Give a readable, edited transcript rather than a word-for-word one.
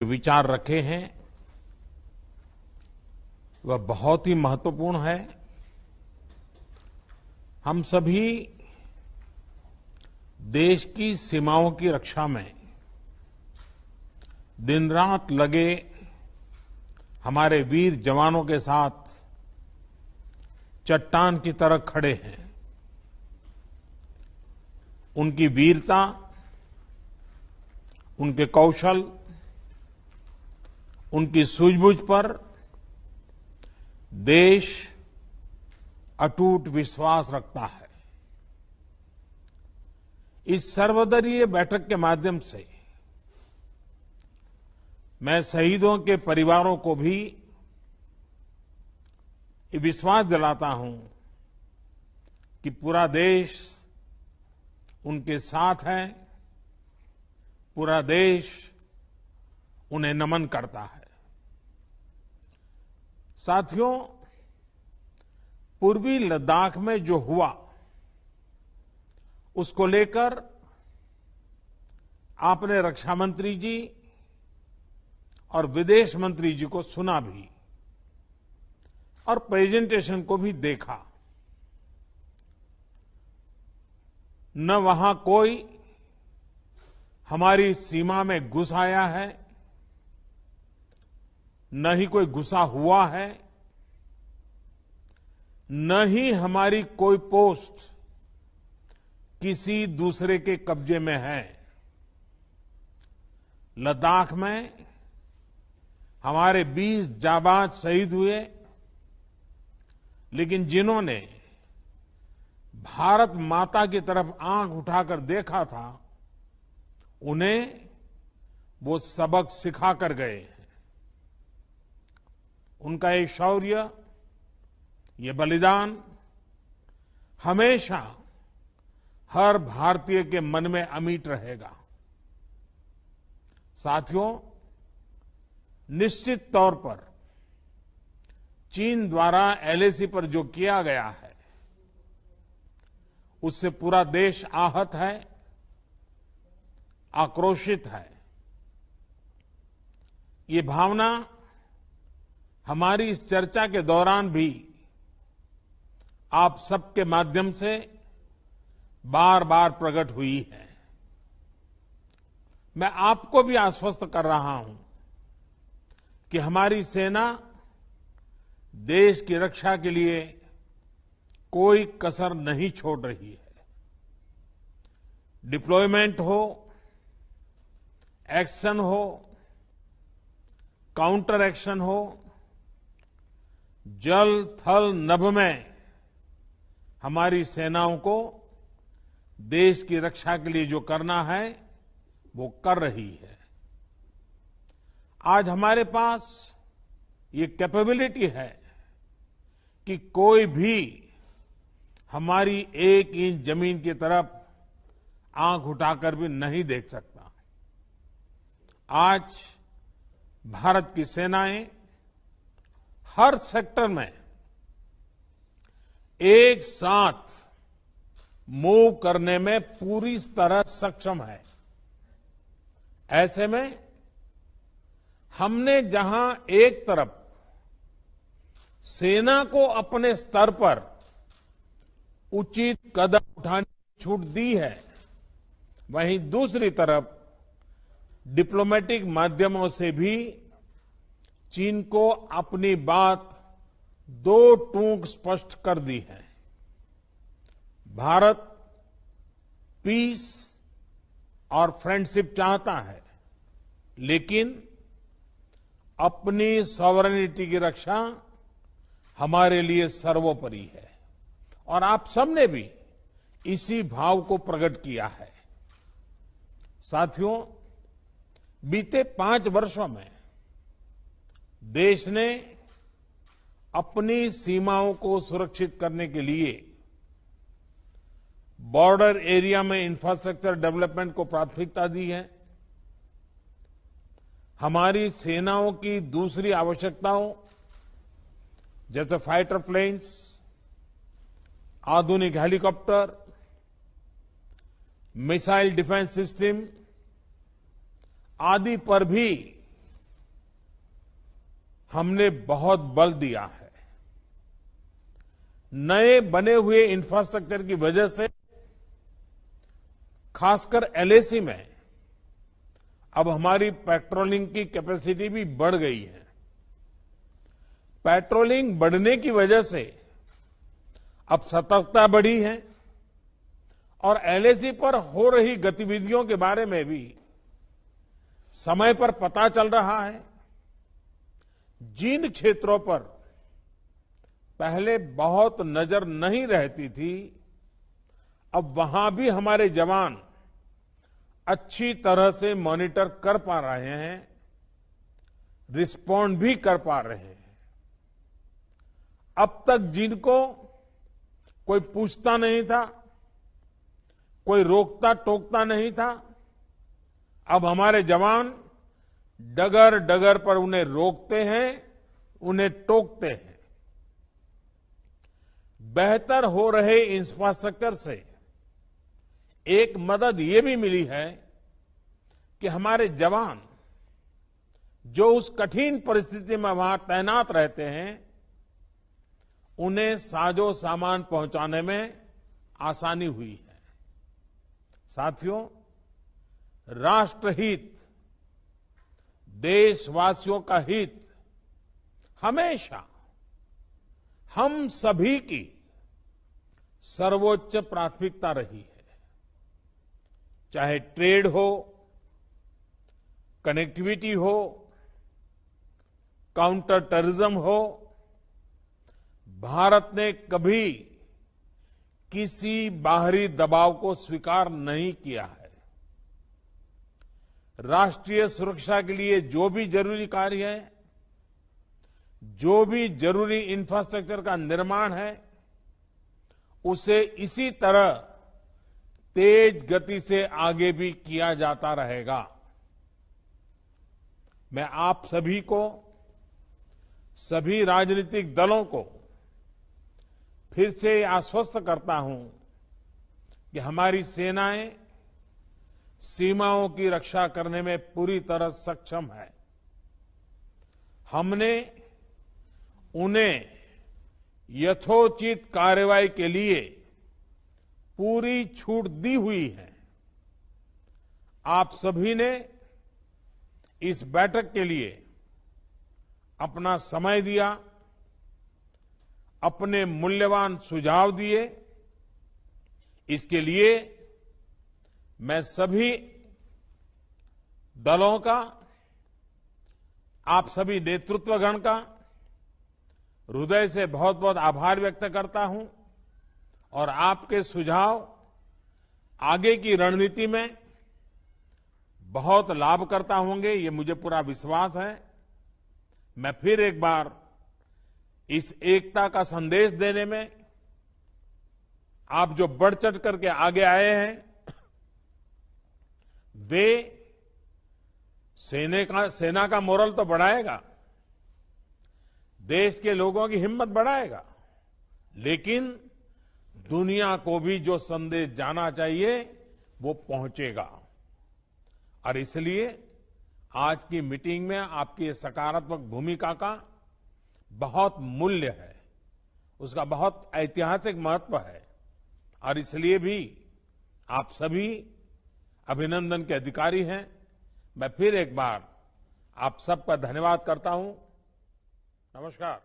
विचार रखे हैं वह बहुत ही महत्वपूर्ण है। हम सभी देश की सीमाओं की रक्षा में दिन रात लगे हमारे वीर जवानों के साथ चट्टान की तरह खड़े हैं। उनकी वीरता, उनके कौशल, उनकी सूझबूझ पर देश अटूट विश्वास रखता है। इस सर्वदलीय बैठक के माध्यम से मैं शहीदों के परिवारों को भी ये विश्वास दिलाता हूं कि पूरा देश उनके साथ है, पूरा देश उन्हें नमन करता है। साथियों, पूर्वी लद्दाख में जो हुआ उसको लेकर आपने रक्षा मंत्री जी और विदेश मंत्री जी को सुना भी और प्रेजेंटेशन को भी देखा। न वहां कोई हमारी सीमा में घुस आया है, न ही कोई घुसा हुआ है, न ही हमारी कोई पोस्ट किसी दूसरे के कब्जे में है। लद्दाख में हमारे 20 जाबाज शहीद हुए, लेकिन जिन्होंने भारत माता की तरफ आंख उठाकर देखा था, उन्हें वो सबक सिखा कर गए हैं। उनका ये शौर्य, ये बलिदान हमेशा हर भारतीय के मन में अमिट रहेगा। साथियों, निश्चित तौर पर चीन द्वारा एलएसी पर जो किया गया है उससे पूरा देश आहत है, आक्रोशित है। ये भावना हमारी इस चर्चा के दौरान भी आप सबके माध्यम से बार बार प्रकट हुई है। मैं आपको भी आश्वस्त कर रहा हूं कि हमारी सेना देश की रक्षा के लिए कोई कसर नहीं छोड़ रही है। डिप्लॉयमेंट हो, एक्शन हो, काउंटर एक्शन हो, जल थल नभ में हमारी सेनाओं को देश की रक्षा के लिए जो करना है वो कर रही है। आज हमारे पास ये कैपेबिलिटी है कि कोई भी हमारी एक इंच जमीन की तरफ आंख उठाकर भी नहीं देख सकता। आज भारत की सेनाएं हर सेक्टर में एक साथ मूव करने में पूरी तरह सक्षम है। ऐसे में हमने जहां एक तरफ सेना को अपने स्तर पर उचित कदम उठाने की छूट दी है, वहीं दूसरी तरफ डिप्लोमेटिक माध्यमों से भी चीन को अपनी बात दो टूक स्पष्ट कर दी है। भारत पीस और फ्रेंडशिप चाहता है, लेकिन अपनी सॉवरेनिटी की रक्षा हमारे लिए सर्वोपरि है और आप सबने भी इसी भाव को प्रकट किया है। साथियों, बीते 5 वर्षों में देश ने अपनी सीमाओं को सुरक्षित करने के लिए बॉर्डर एरिया में इंफ्रास्ट्रक्चर डेवलपमेंट को प्राथमिकता दी है। हमारी सेनाओं की दूसरी आवश्यकताओं जैसे फाइटर प्लेन्स, आधुनिक हेलीकॉप्टर, मिसाइल डिफेंस सिस्टम आदि पर भी हमने बहुत बल दिया है। नए बने हुए इंफ्रास्ट्रक्चर की वजह से खासकर एलएसी में अब हमारी पेट्रोलिंग की कैपेसिटी भी बढ़ गई है। पेट्रोलिंग बढ़ने की वजह से अब सतर्कता बढ़ी है और एलएसी पर हो रही गतिविधियों के बारे में भी समय पर पता चल रहा है। जिन क्षेत्रों पर पहले बहुत नजर नहीं रहती थी, अब वहां भी हमारे जवान अच्छी तरह से मॉनिटर कर पा रहे हैं, रिस्पॉन्ड भी कर पा रहे हैं। अब तक जिनको कोई पूछता नहीं था, कोई रोकता टोकता नहीं था, अब हमारे जवान डगर डगर पर उन्हें रोकते हैं, उन्हें टोकते हैं। बेहतर हो रहे इंफ्रास्ट्रक्चर से एक मदद ये भी मिली है कि हमारे जवान जो उस कठिन परिस्थिति में वहां तैनात रहते हैं, उन्हें साजो सामान पहुंचाने में आसानी हुई है। साथियों, राष्ट्रहित, देशवासियों का हित हमेशा हम सभी की सर्वोच्च प्राथमिकता रही है। चाहे ट्रेड हो, कनेक्टिविटी हो, काउंटर टेररिज्म हो, भारत ने कभी किसी बाहरी दबाव को स्वीकार नहीं किया है। राष्ट्रीय सुरक्षा के लिए जो भी जरूरी कार्य है, जो भी जरूरी इंफ्रास्ट्रक्चर का निर्माण है, उसे इसी तरह तेज गति से आगे भी किया जाता रहेगा। मैं आप सभी को, सभी राजनीतिक दलों को फिर से आश्वस्त करता हूं कि हमारी सेनाएं सीमाओं की रक्षा करने में पूरी तरह सक्षम है। हमने उन्हें यथोचित कार्रवाई के लिए पूरी छूट दी हुई है। आप सभी ने इस बैठक के लिए अपना समय दिया, अपने मूल्यवान सुझाव दिए। इसके लिए मैं सभी दलों का, आप सभी नेतृत्वगण का हृदय से बहुत बहुत आभार व्यक्त करता हूं और आपके सुझाव आगे की रणनीति में बहुत लाभकर्ता होंगे, ये मुझे पूरा विश्वास है। मैं फिर एक बार इस एकता का संदेश देने में आप जो बढ़ चढ़ करके आगे आए हैं, वे सेना का मोरल तो बढ़ाएगा, देश के लोगों की हिम्मत बढ़ाएगा, लेकिन दुनिया को भी जो संदेश जाना चाहिए वो पहुंचेगा। और इसलिए आज की मीटिंग में आपकी सकारात्मक भूमिका का बहुत मूल्य है, उसका बहुत ऐतिहासिक महत्व है। और इसलिए भी आप सभी अभिनंदन के अधिकारी हैं। मैं फिर एक बार आप सबका धन्यवाद करता हूं। नमस्कार।